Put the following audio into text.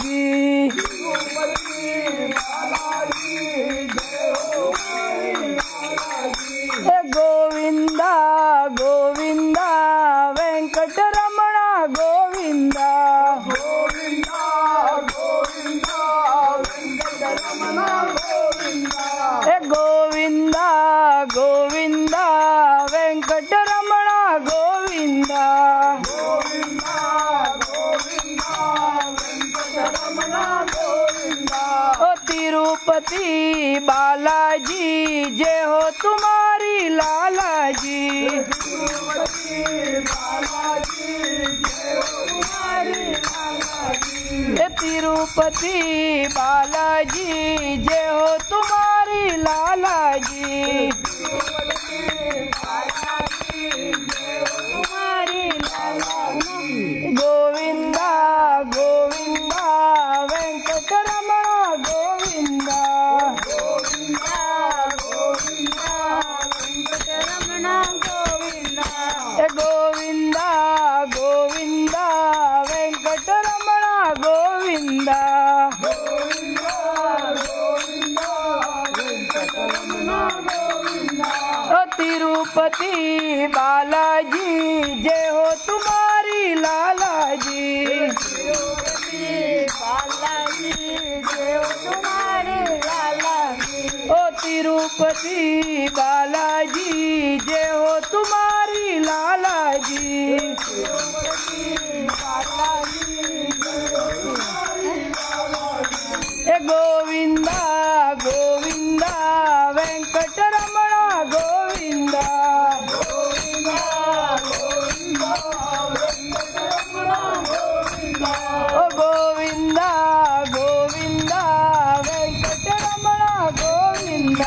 जी गोविंदा गोविंदा वेंकटरमण गोविंदा गोविंदा गोविंदा वेंकटरमण गोविंदा गोविंदा गोविंदा वेंकटरमण गोविंदा गोविंदा गोविंदा वेंकटरमण गोविंदा ओ तिरुपति बालाजी जय हो तुम्हारी लाला जी तिरुपति बालाजी जय हो तुम्हारी लाला जी तिरुपति बालाजी जय हो तुम्हारी लाला जी तिरुपति बालाजी जय हो तुम्हारी लाला जी गोविंदा गोविंदा वेंकटरमण गोविंदा गोविंदा गोविंदा वेंकटरमण गोविंदा गोविंदा गोविंदा वेंकटरमण गोविंदा गोविंदा गोविंदा वेंकटरमण गोविंदा ओ तिरुपति बालाजी जय हो तुम्हारी लाला जी तिरुपति बालाजी जय हो तुम्हारी लाला जी ओ तिरुपति बालाजी जय हो तुम्हारी लाला जी तिरुपति बालाजी जय हो तुम्हारी लाला जी गोविंदा गोविंदा वेंकटरमण गोविंदा गोविंदा गोविंदा वेंकटरमण गोविंदा ओ गोविंदा